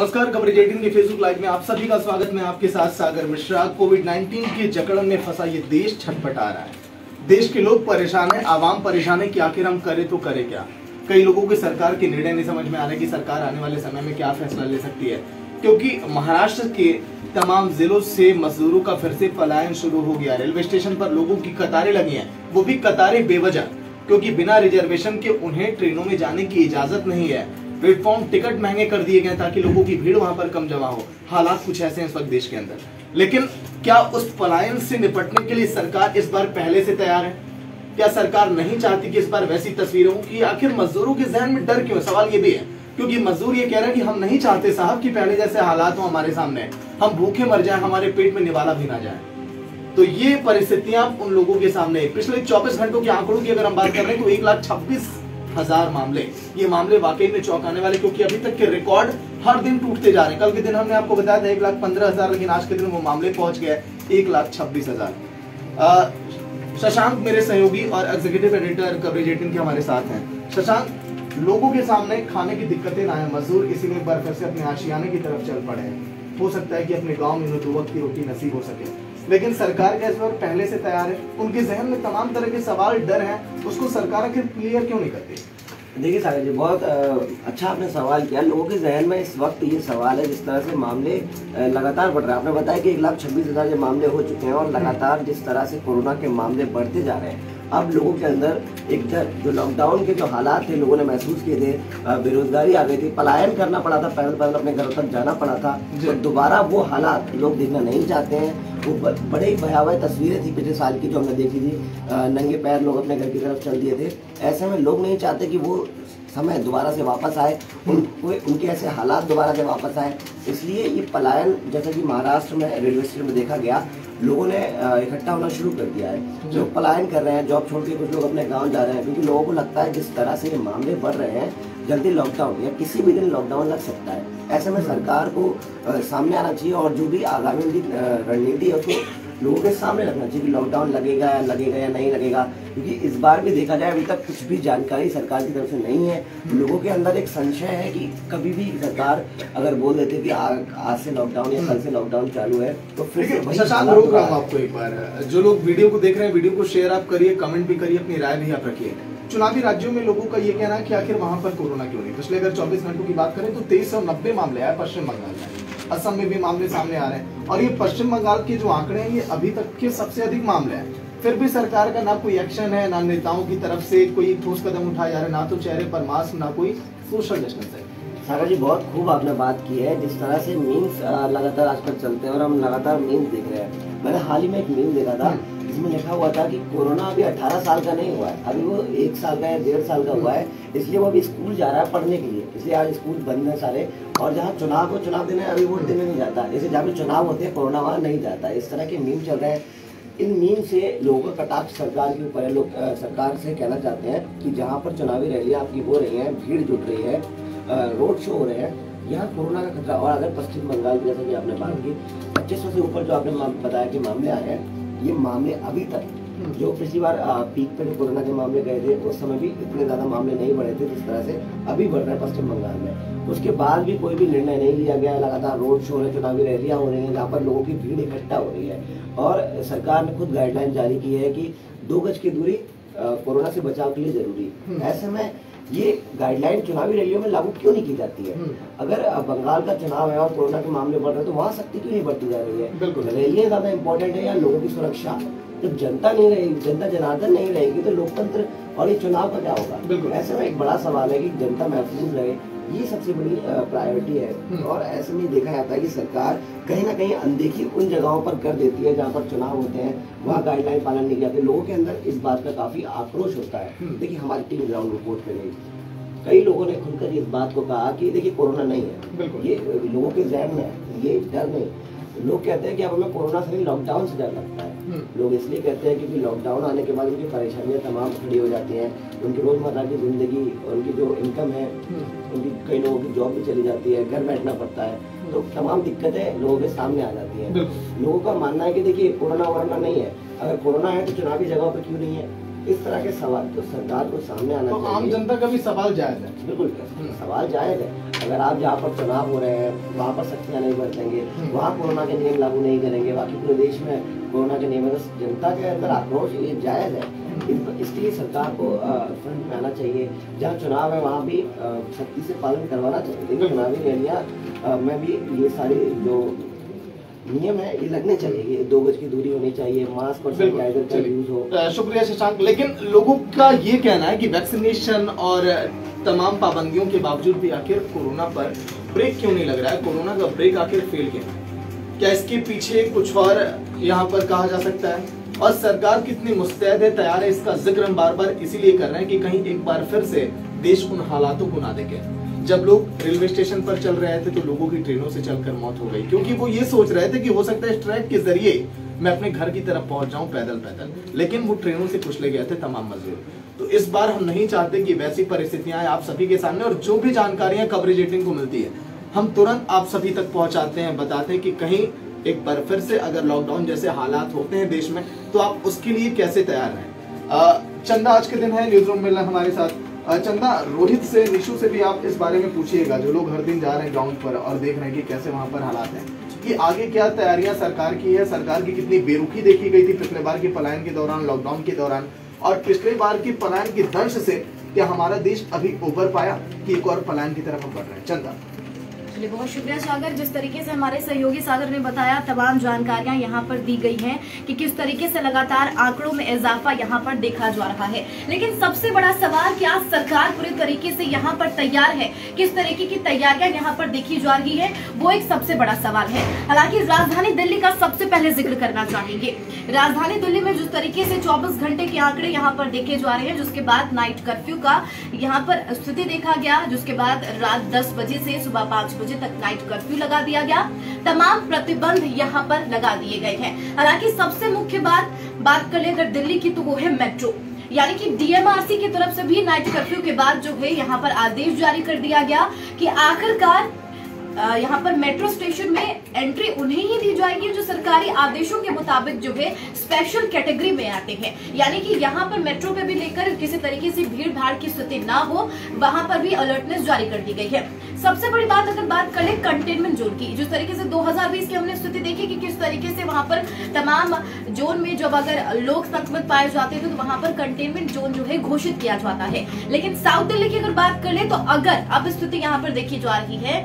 नमस्कार, कवरेज 18 के Facebook live में आप सभी का स्वागत। मैं आपके साथ सागर मिश्रा। कोविड-19 के जकड़न में फंसा ये देश छटपटा रहा है। देश के लोग परेशान हैं, आवाम परेशान है कि आखिर हम करें तो करें क्या। कई लोगों की सरकार के निर्णय नहीं समझ में आ रहे कि सरकार आने वाले समय में क्या फैसला ले सकती है, क्योंकि महाराष्ट्र के तमाम जिलों से मजदूरों का फिर से पलायन शुरू हो गया। रेलवे स्टेशन पर लोगों की कतारें लगी हैं, वो भी कतारें बेवजह, क्योंकि बिना रिजर्वेशन के उन्हें ट्रेनों में जाने की इजाजत नहीं है। प्लेटफॉर्म टिकट महंगे कर दिए गए ताकि लोगों की भीड़ वहां पर कम जमा हो। हालात कुछ ऐसे हैं इस वक्त देश के अंदर। लेकिन क्या उस पलायन से निपटने के लिए सरकार इस बार पहले से तैयार है? क्या सरकार नहीं चाहती कि इस बार वैसी तस्वीरें हो? कि आखिर मजदूरों के जहन में डर क्यों है? सवाल ये भी है, क्योंकि मजदूर ये कह रहे हैं कि हम नहीं चाहते साहब कि पहले जैसे हालात हो हमारे सामने, हम भूखे मर जाएं, हमारे पेट में निवाला भी ना जाए। तो ये परिस्थितियां उन लोगों के सामने। पिछले 24 घंटों के आंकड़ों की अगर हम बात कर रहे हैं तो 1,26,000 मामले। ये मामले वाकई में चौंकाने वाले, क्योंकि अभी तक के रिकॉर्ड हर दिन टूटते जा रहे हैं। कल के दिन हमने आपको बताया था 1,15,000, लेकिन आज के दिन वो मामले पहुंच गए 1,26,000। शशांक मेरे सहयोगी और एग्जीक्यूटिव एडिटर कवरेज 18 के हमारे साथ हैं। शशांक, लोगों के सामने खाने की दिक्कतें ना आए, मजदूर इसीलिए एक बार फिर से अपने आशियाने की तरफ चल पड़े हैं। हो सकता है कि अपने गांव में उन्हें 2 वक्त की रोटी नसीब हो सके, लेकिन सरकार का इस बार पहले से तैयार है। उनके जहन में तमाम तरह के सवाल, डर हैं, उसको सरकार आखिर क्लियर क्यों नहीं करती? देखिए सागर जी, बहुत अच्छा आपने सवाल किया। लोगों के जहन में इस वक्त ये सवाल है, जिस तरह से मामले लगातार बढ़ रहे हैं। आपने बताया कि 1,26,000 ये मामले हो चुके हैं और लगातार जिस तरह से कोरोना के मामले बढ़ते जा रहे हैं, अब लोगों के अंदर एक डर, जो लॉकडाउन के जो हालात थे लोगों ने महसूस किए थे, बेरोजगारी आ गई थी, पलायन करना पड़ा था, पैदल अपने घरों तक जाना पड़ा था, तो दोबारा वो हालात लोग देखना नहीं चाहते हैं। वो बड़े ही भयावह तस्वीरें थी पिछले साल की जो हमने देखी थी, नंगे पैर लोग अपने घर की तरफ चल दिए थे। ऐसे में लोग नहीं चाहते कि वो समय दोबारा से वापस आए, उनके ऐसे हालात दोबारा से वापस आए। इसलिए ये पलायन, जैसा कि महाराष्ट्र में रेलवे स्टेशन में देखा गया, लोगों ने इकट्ठा होना शुरू कर दिया है। जो पलायन कर रहे हैं, जॉब छोड़ के कुछ लोग अपने गांव जा रहे हैं, क्योंकि लोगों को लगता है जिस तरह से ये मामले बढ़ रहे हैं, जल्दी लॉकडाउन या किसी भी दिन लॉकडाउन लग सकता है। ऐसे में सरकार को सामने आना चाहिए और जो भी आगामी उनकी रणनीति है उसको लोगों के सामने रखना चाहिए कि लॉकडाउन लगेगा या नहीं लगेगा। क्योंकि इस बार भी देखा जाए, अभी तक कुछ भी जानकारी सरकार की तरफ से नहीं है। लोगों के अंदर एक संशय है कि कभी भी सरकार अगर बोल देते कि आज से लॉकडाउन या कल से लॉकडाउन चालू है तो फिर शशांक, रोक रहा हूँ आपको एक बार। जो लोग वीडियो को देख रहे हैं, वीडियो को शेयर आप करिए, कमेंट भी करिए, अपनी राय भी आप रखिए। चुनावी राज्यों में लोगों का ये कहना है कि आखिर वहां पर कोरोना क्यों नहीं। पिछले अगर 24 घंटों की बात करें तो 2390 मामले आए पश्चिम बंगाल में। असम में भी मामले सामने आ रहे हैं, और ये पश्चिम बंगाल के जो आंकड़े हैं, ये अभी तक के सबसे अधिक मामले हैं। फिर भी सरकार का ना कोई एक्शन है, ना नेताओं की तरफ से कोई ठोस कदम उठाया जा रहा है, ना तो चेहरे पर मास्क, ना कोई सोशल डिस्टेंस है। सागर जी, बहुत खूब आपने बात की है। जिस तरह से मीम्स लगातार आजकल चलते हैं और हम लगातार मीम्स देख रहे हैं। मैंने हाल ही में एक मीम देखा था जिसमें लिखा हुआ था कि कोरोना अभी 18 साल का नहीं हुआ है, अभी वो 1 साल का या 1.5 साल का हुआ है, इसलिए वो अभी स्कूल जा रहा है पढ़ने के लिए। इसलिए आज स्कूल बंद है सारे, और जहाँ चुनाव देने अभी वोट देने नहीं जाता, जैसे जहाँ पे चुनाव होते हैं कोरोना वहाँ नहीं जाता। इस तरह के मीम चल रहे हैं। इन मीम से लोगों का कटाक्ष सरकार के ऊपर है। लोग सरकार से कहना चाहते हैं कि जहाँ पर चुनावी रैलियाँ आपकी हो रही हैं, भीड़ जुट रही है, रोड शो हो रहे हैं, यहाँ कोरोना का खतरा। और अगर पश्चिम बंगाल की, जैसे कि आपने बात की, 2500 से ऊपर जो आपने बताया कि मामले आए हैं, ये मामले अभी तक, जो पिछली बार पीक पे जो कोरोना के मामले गए थे उस समय भी इतने ज्यादा मामले नहीं बढ़े थे जिस तरह से अभी बढ़ रहे हैं पश्चिम बंगाल में। उसके बाद भी कोई भी निर्णय नहीं लिया गया। लगातार रोड शो है, चुनावी रैलियां हो रही हैं जहाँ पर लोगों की भीड़ इकट्ठा हो रही है, और सरकार ने खुद गाइडलाइन जारी की है कि 2 गज की दूरी कोरोना से बचाव के लिए जरूरी है। ऐसे में ये गाइडलाइन चुनावी रैलियों में लागू क्यों नहीं की जाती है? अगर बंगाल का चुनाव है और कोरोना के मामले बढ़ रहे हैं तो वहाँ सख्ती क्यों नहीं बढ़ती जा रही है? रैलियां ज्यादा इंपॉर्टेंट है या लोगों की सुरक्षा? जब जनता नहीं रहेगी, जनता जनार्दन नहीं रहेगी, तो लोकतंत्र और ये चुनाव का क्या होगा? ऐसे में एक बड़ा सवाल है कि जनता महफूज रहे, ये सबसे बड़ी प्रायोरिटी है। और ऐसे में देखा जाता है कि सरकार कहीं ना कहीं अनदेखी उन जगहों पर कर देती है जहाँ पर चुनाव होते हैं, वहाँ गाइडलाइन पालन नहीं किया जाता। लोगों के अंदर इस बात का काफी आक्रोश होता है। देखिए, हमारी टीम ग्राउंड रिपोर्ट पे गई, कई लोगों ने खुलकर इस बात को कहा कि देखिए कोरोना नहीं है, ये लोगों के जहन में है, ये डर नहीं। लोग कहते हैं कि अब हमें कोरोना से नहीं लॉकडाउन से डर लगता है। लोग इसलिए कहते हैं क्योंकि लॉकडाउन आने के बाद उनकी परेशानियां तमाम खड़ी हो जाती हैं, उनकी रोजमर्रा की जिंदगी, उनकी जो इनकम है, उनकी कई लोगों की जॉब भी चली जाती है, घर बैठना पड़ता है, तो तमाम दिक्कतें लोगों के सामने आ जाती हैं। लोगों का मानना है कि देखिए कोरोना वोरोना नहीं है, अगर कोरोना है तो चुनावी जगहों पर क्यों नहीं है? इस तरह के सवाल तो सरकार को सामने आना चाहिए। आम जनता का भी सवाल जायज है। बिल्कुल सवाल जायज है। अगर आप जहाँ पर चुनाव हो रहे हैं वहाँ पर सख्तियाँ नहीं बरतेंगे, वहाँ कोरोना के नियम लागू नहीं करेंगे, बाकी पूरे देश में कोरोना के नियम, जनता के अंदर आक्रोश ये जायज है। इसके लिए सरकार को फ्रंट में आना चाहिए। जहाँ चुनाव है वहाँ भी सख्ती से पालन करवाना चाहिए। लेकिन चुनावी रैलियाँ में भी ये सारे जो नियम है ये लगने चाहिए। 2 गज की दूरी होनी चाहिए, मास्क और सैनिटाइजर का यूज हो। शुक्रिया शशांक। लेकिन लोगों का ये कहना है कि वैक्सीनेशन और तमाम पाबंदियों के बावजूद भी आखिर कोरोना पर ब्रेक क्यों नहीं लग रहा है? कोरोना का ब्रेक आखिर फेल क्यों? क्या इसके पीछे कुछ और यहाँ पर कहा जा सकता है? और सरकार कितनी मुस्तैद है, तैयार है, इसका जिक्र हम बार बार इसीलिए कर रहे हैं कि कहीं एक बार फिर से देश उन हालातों को ना देखे जब लोग रेलवे स्टेशन पर चल रहे थे तो लोगों की ट्रेनों से चलकर मौत हो गई, क्योंकि वो ये सोच रहे थे कि हो सकता है इस ट्रैक के जरिए मैं अपने घर की तरफ पहुंच जाऊं पैदल पैदल, लेकिन वो ट्रेनों से कुचले गए थे तमाम मजदूर। तो इस बार हम नहीं चाहते कि वैसी परिस्थितियां आए आप सभी के सामने, और जो भी जानकारियां कवरेज एडिटिंग को मिलती है हम तुरंत आप सभी तक पहुंचाते हैं, बताते हैं कि कहीं एक बार फिर से अगर लॉकडाउन जैसे हालात होते हैं देश में तो आप उसके लिए कैसे तैयार हैं। चंदा आज के दिन है न्यूज रूम में हमारे साथ। चंदा, रोहित से, निशु से भी आप इस बारे में पूछिएगा, जो लोग हर दिन जा रहे हैं ग्राउंड पर और देख रहे हैं कि कैसे वहां पर हालात हैं, कि आगे क्या तैयारियां सरकार की है, सरकार की कितनी बेरुखी देखी गई थी पिछले बार के पलायन के दौरान, लॉकडाउन के दौरान, और पिछले बार के पलायन के दंश से क्या हमारा देश अभी उबर पाया कि एक और पलायन की तरफ हम बढ़ रहे हैं? चंदा। बहुत शुक्रिया सागर। जिस तरीके से हमारे सहयोगी सागर ने बताया, तमाम जानकारियां यहाँ पर दी गई हैं कि किस तरीके से लगातार आंकड़ों में इजाफा यहाँ पर देखा जा रहा है। लेकिन सबसे बड़ा सवाल, क्या सरकार पूरे तरीके से यहाँ पर तैयार है? किस तरीके की तैयारियां यहाँ पर देखी जा रही है, वो एक सबसे बड़ा सवाल है। हालांकि राजधानी दिल्ली का सबसे पहले जिक्र करना चाहेंगे। राजधानी दिल्ली में जिस तरीके से 24 घंटे के आंकड़े यहाँ पर देखे जा रहे हैं, जिसके बाद नाइट कर्फ्यू का यहाँ पर स्थिति देखा गया, जिसके बाद रात 10 बजे से सुबह 5 बजे तक नाइट कर्फ्यू लगा दिया गया, तमाम प्रतिबंध यहाँ पर लगा दिए गए हैं। हालांकि सबसे मुख्य बात कर ले अगर दिल्ली की तो वो है मेट्रो, यानी कि डीएमआरसी की तरफ से भी नाइट कर्फ्यू के बाद जो है यहाँ पर आदेश जारी कर दिया गया कि आखिरकार यहाँ पर मेट्रो स्टेशन में एंट्री उन्हें ही दी जाएगी जो सरकारी आदेशों के मुताबिक जो है स्पेशल कैटेगरी में आते हैं। यानी कि यहाँ पर मेट्रो पे भी लेकर किसी तरीके से भीड़ भाड़ की स्थिति ना हो, वहां पर भी अलर्टनेस जारी कर दी गई है। सबसे बड़ी बात अगर बात करें कंटेनमेंट जोन की, जिस तरीके से 2020 की हमने स्थिति देखी कि किस तरीके से वहां पर तमाम जोन में जब अगर लोग संक्रमित पाए जाते थे तो वहां पर कंटेनमेंट जोन जो है घोषित किया जाता है। लेकिन साउथ दिल्ली की अगर बात कर ले तो अगर अब स्थिति यहाँ पर देखी जा रही है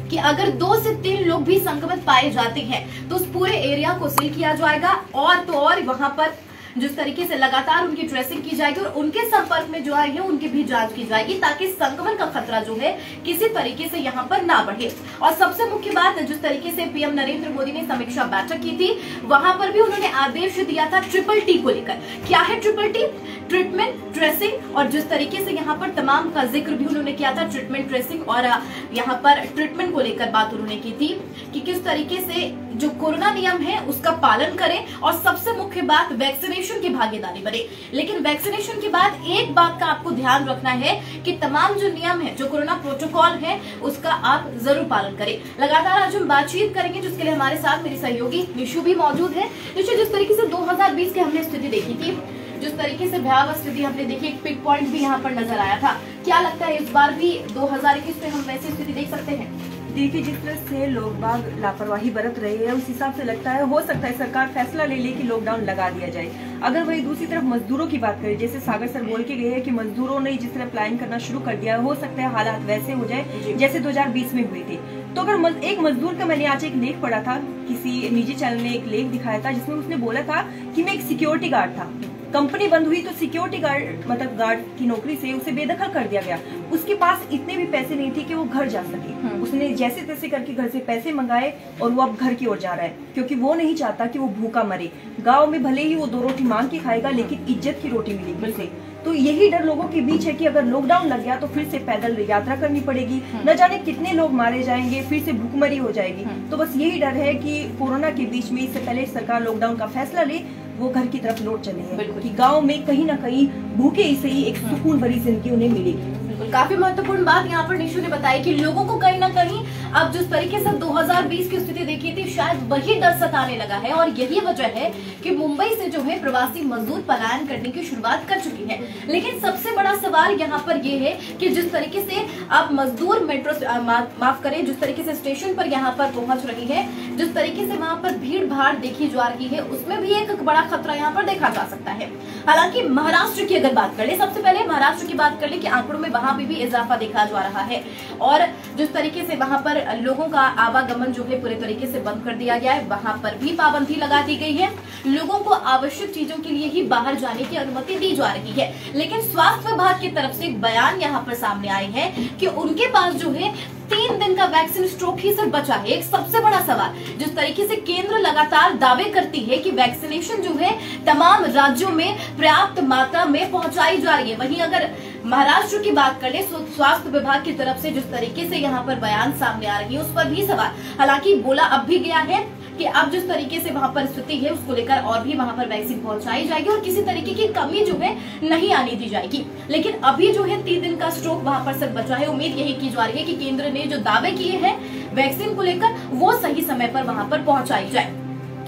कि अगर 2 से 3 लोग भी संक्रमित पाए जाते हैं तो उस पूरे एरिया को सील किया जाएगा, और तो और वहां पर जिस तरीके से लगातार उनकी ट्रेसिंग की जाएगी और उनके संपर्क में जो आए हैं उनकी भी जांच की जाएगी, ताकि संक्रमण का खतरा जो है किसी तरीके से यहाँ पर ना बढ़े। और सबसे मुख्य बात, जिस तरीके से पीएम नरेंद्र मोदी ने समीक्षा बैठक की थी, वहां पर भी उन्होंने आदेश दिया था ट्रिपल टी को लेकर। क्या है ट्रिपल टी? ट्रीटमेंट, ट्रेसिंग, और जिस तरीके से यहाँ पर तमाम का जिक्र भी उन्होंने किया था, ट्रीटमेंट, ट्रेसिंग और यहाँ पर ट्रीटमेंट को लेकर बात उन्होंने की थी कि किस तरीके से जो कोरोना नियम है उसका पालन करें, और सबसे मुख्य बात वैक्सीनेशन की भागीदारी बने। लेकिन वैक्सीनेशन के बाद एक बात का आपको ध्यान रखना है कि तमाम जो नियम है, जो कोरोना प्रोटोकॉल है, उसका आप जरूर पालन करें। लगातार आज हम बातचीत करेंगे, जिसके लिए हमारे साथ मेरी सहयोगी निशु भी मौजूद है। निशु, जिस तरीके से 2020 की हमने स्थिति देखी थी, जिस तरीके से भयावह स्थिति हमने देखी, एक पिक पॉइंट भी यहाँ पर नजर आया था, क्या लगता है इस बार भी 2021 में हम वैसी स्थिति देख सकते हैं? देखिए, जिस तरह से लोग बाग लापरवाही बरत रहे हैं, उस हिसाब से लगता है हो सकता है सरकार फैसला ले ले कि लॉकडाउन लगा दिया जाए। अगर वही दूसरी तरफ मजदूरों की बात करें, जैसे सागर सर बोल के गए हैं कि मजदूरों ने जिस तरह प्लान करना शुरू कर दिया है, हो सकता है हालात वैसे हो जाए जैसे 2020 में हुए थे। तो अगर एक मजदूर का, मैंने आज एक लेख पढ़ा था, किसी निजी चैनल ने एक लेख दिखाया था जिसमें उसने बोला था कि मैं एक सिक्योरिटी गार्ड था, कंपनी बंद हुई तो सिक्योरिटी गार्ड मतलब गार्ड की नौकरी से उसे बेदखल कर दिया गया। उसके पास इतने भी पैसे नहीं थे कि वो घर जा सके। उसने जैसे तैसे करके घर से पैसे मंगाए और वो अब घर की ओर जा रहा है, क्योंकि वो नहीं चाहता कि वो भूखा मरे। गांव में भले ही वो 2 रोटी मांग के खाएगा, लेकिन इज्जत की रोटी मिलेगी उसे। तो यही डर लोगों के बीच है कि अगर लॉकडाउन लग गया तो फिर से पैदल यात्रा करनी पड़ेगी, न जाने कितने लोग मारे जाएंगे, फिर से भूखमरी हो जाएगी। तो बस यही डर है कि कोरोना के बीच में इससे पहले सरकार लॉकडाउन का फैसला ले, वो घर की तरफ लौट चले हैं कि गांव में कहीं ना कहीं भूखे ही सही एक सुकून भरी जिंदगी उन्हें मिलेगी। काफी महत्वपूर्ण बात यहाँ पर निशु ने बताई कि लोगों को कहीं ना कहीं अब जिस तरीके से 2020 की स्थिति देखी थी, शायद वही डर सताने लगा है और यही वजह है कि मुंबई से जो है प्रवासी मजदूर पलायन करने की शुरुआत कर चुकी है। लेकिन सबसे बड़ा सवाल यहाँ पर ये है कि जिस तरीके से अब मजदूर मेट्रो माफ करें, जिस तरीके से स्टेशन पर यहाँ पर पहुंच रही है, जिस तरीके से वहां पर भीड़ भाड़ देखी जा रही है, उसमें भी एक बड़ा खतरा यहाँ पर देखा जा सकता है। हालांकि महाराष्ट्र की अगर बात कर ले, सबसे पहले महाराष्ट्र की बात कर ले कि आंकड़ों में वहां भी इजाफा देखा जा रहा है और जिस तरीके से वहां पर लोगों का आवागमन जो है पूरे तरीके से बंद कर दिया गया है, वहां पर भी पाबंदी लगा दी गई है। लोगों को आवश्यक चीजों के लिए ही बाहर जाने की अनुमति दी जा रही है। लेकिन स्वास्थ्य विभाग की तरफ से एक बयान यहाँ पर सामने आए हैं कि उनके पास जो है 3 दिन का वैक्सीन स्टॉक ही सिर्फ बचा है। एक सबसे बड़ा सवाल, जिस तरीके से केंद्र लगातार दावे करती है कि वैक्सीनेशन जो है तमाम राज्यों में पर्याप्त मात्रा में पहुंचाई जा रही है, वहीं अगर महाराष्ट्र की बात कर ले, स्वास्थ्य विभाग की तरफ से जिस तरीके से यहाँ पर बयान सामने आ रही है उस पर भी सवाल। हालांकि बोला अब भी गया है कि अब जिस तरीके से वहां पर स्थिति है उसको लेकर और भी वहां पर वैक्सीन पहुंचाई जाएगी और किसी तरीके की कमी जो है नहीं आने दी जाएगी। लेकिन अभी जो है 3 दिन का स्टॉक वहां पर सिर्फ बचा है। उम्मीद यही की जा रही है कि केंद्र ने जो दावे किए हैं वैक्सीन को लेकर वो सही समय पर वहां पर पहुंचाई जाए।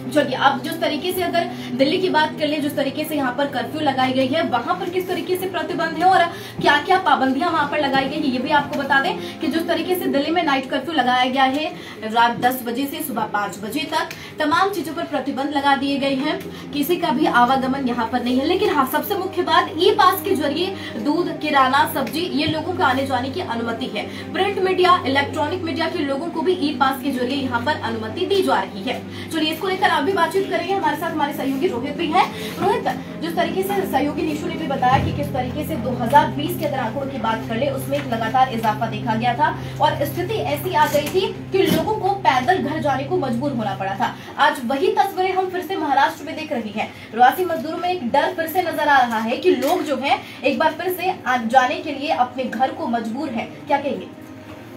चलिए, अब जिस तरीके से अगर दिल्ली की बात कर ले, जिस तरीके से यहाँ पर कर्फ्यू लगाई गई है, वहां पर किस तरीके से प्रतिबंध है और क्या क्या पाबंदियां वहां पर लगाई गई है, ये भी आपको बता दें कि जिस तरीके से दिल्ली में नाइट कर्फ्यू लगाया गया है, रात 10 बजे से सुबह 5 बजे तक तमाम चीजों पर प्रतिबंध लगा दिए गए हैं। किसी का भी आवागमन यहाँ पर नहीं है। लेकिन हाँ, सबसे मुख्य बात, ई पास के जरिए दूध, किराना, सब्जी, ये लोगों को आने जाने की अनुमति है। प्रिंट मीडिया, इलेक्ट्रॉनिक मीडिया के लोगों को भी ई पास के जरिए यहाँ पर अनुमति दी जा रही है। चलिए, इसको लेकर आप भी बातचीत करेंगे। हमारे साथ हमारे सहयोगी रोहित भी हैं। रोहित, जिस तरीके से सहयोगी निशु ने भी बताया कि किस तरीके से 2020 के अगर आंकड़ों की बात कर ले उसमें एक लगातार इजाफा देखा गया था और स्थिति ऐसी आ गई थी कि लोगों को पैदल घर जाने को मजबूर होना पड़ा था। आज वही तस्वीरें हम फिर से महाराष्ट्र में देख रही हैं। प्रवासी मजदूरों में एक डर फिर से नजर आ रहा है कि लोग जो है एक बार फिर से जाने के लिए अपने घर को मजबूर है। क्या कहेंगे?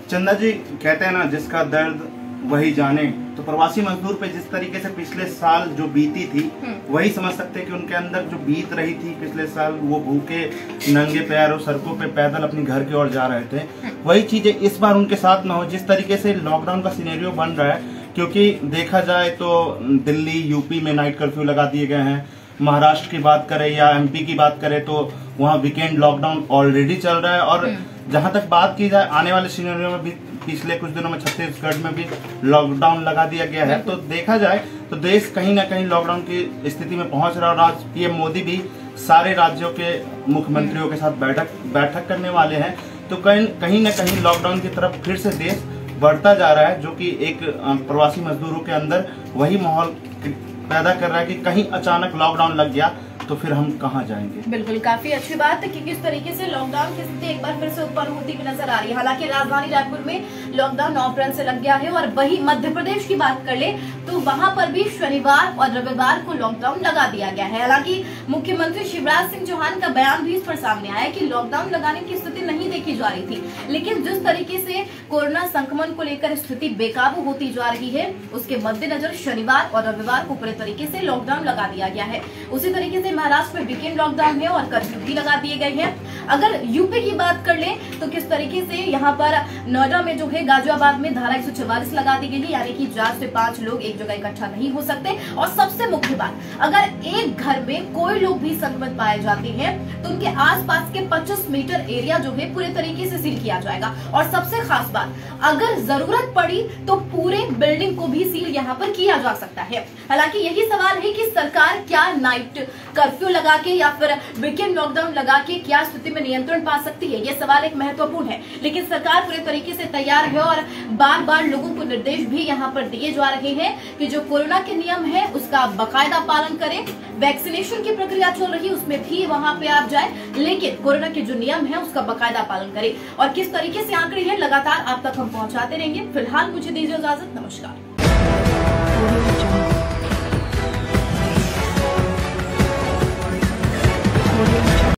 चंदा जी, कहते हैं ना, जिसका दर्द वही जाने। तो प्रवासी मजदूर पे जिस तरीके से पिछले साल जो बीती थी वही समझ सकते हैं कि उनके अंदर जो बीत रही थी पिछले साल, वो भूखे नंगे पैरों सड़कों पे पैदल अपनी घर की ओर जा रहे थे, वही चीजें इस बार उनके साथ ना हो। जिस तरीके से लॉकडाउन का सिनेरियो बन रहा है, क्योंकि देखा जाए तो दिल्ली, यूपी में नाइट कर्फ्यू लगा दिए गए हैं। महाराष्ट्र की बात करें या एमपी की बात करें तो वहाँ वीकेंड लॉकडाउन ऑलरेडी चल रहा है। और जहां तक बात की जाए आने वाले सिनेरियो में भी, पिछले कुछ दिनों में छत्तीसगढ़ में भी लॉकडाउन लगा दिया गया है। तो देखा जाए तो देश कहीं ना कहीं लॉकडाउन की स्थिति में पहुंच रहा है और आज पीएम मोदी भी सारे राज्यों के मुख्यमंत्रियों के साथ बैठक करने वाले हैं। तो कहीं ना कहीं लॉकडाउन की तरफ फिर से देश बढ़ता जा रहा है, जो कि एक प्रवासी मजदूरों के अंदर वही माहौल पैदा कर रहा है कि कहीं अचानक लॉकडाउन लग गया तो फिर हम कहाँ जाएंगे। बिल्कुल, काफी अच्छी बात है कि किस तरीके से लॉकडाउन की स्थिति एक बार फिर से उत्पन्न होती हुई नजर आ रही है। हालांकि राजधानी रायपुर में लॉकडाउन 9 अप्रैल से लग गया है और वही मध्य प्रदेश की बात कर ले तो वहां पर भी शनिवार और रविवार को लॉकडाउन लगा दिया गया है। हालांकि मुख्यमंत्री शिवराज सिंह चौहान का बयान भी इस पर सामने आया कि लॉकडाउन लगाने की स्थिति नहीं देखी जा रही थी, लेकिन जिस तरीके से कोरोना संक्रमण को लेकर स्थिति बेकाबू होती जा रही है उसके मद्देनजर शनिवार और रविवार को पूरे तरीके से लॉकडाउन लगा दिया गया है। उसी तरीके से महाराष्ट्र में वीकेंड लॉकडाउन है और कर्फ्यू भी लगा दिए गए हैं। अगर यूपी की बात कर ले तो किस तरीके से यहाँ पर नोएडा में जो है गाजियाबाद में धारा 144 लगा दी गई है, यानी कि 4 से 5 लोग एक जगह इकट्ठा नहीं हो सकते। और सबसे मुख्य बात, अगर एक घर में कोई लोग भी संक्रमित पाए जाते हैं तो उनके आसपास के 25 मीटर एरिया जो है पूरे तरीके से सील किया जाएगा। और सबसे खास बात, अगर जरूरत पड़ी तो पूरे बिल्डिंग को भी सील यहाँ पर किया जा सकता है। हालांकि यही सवाल है कि सरकार क्या नाइट कर्फ्यू लगा के या फिर वीकेंड लॉकडाउन लगा के क्या स्थिति में नियंत्रण पा सकती है, ये सवाल एक महत्वपूर्ण है। लेकिन सरकार पूरे तरीके से तैयार है और बार बार लोगों को निर्देश भी यहाँ पर दिए जा रहे हैं कि जो कोरोना के नियम है उसका बाकायदा पालन करें। वैक्सीनेशन की प्रक्रिया चल रही है उसमें भी वहां पे आप जाए, लेकिन कोरोना के जो नियम है उसका बाकायदा पालन करें। और किस तरीके से आंकड़े हैं लगातार आप तक हम पहुंचाते रहेंगे। फिलहाल मुझे दीजिए इजाजत, नमस्कार। Audio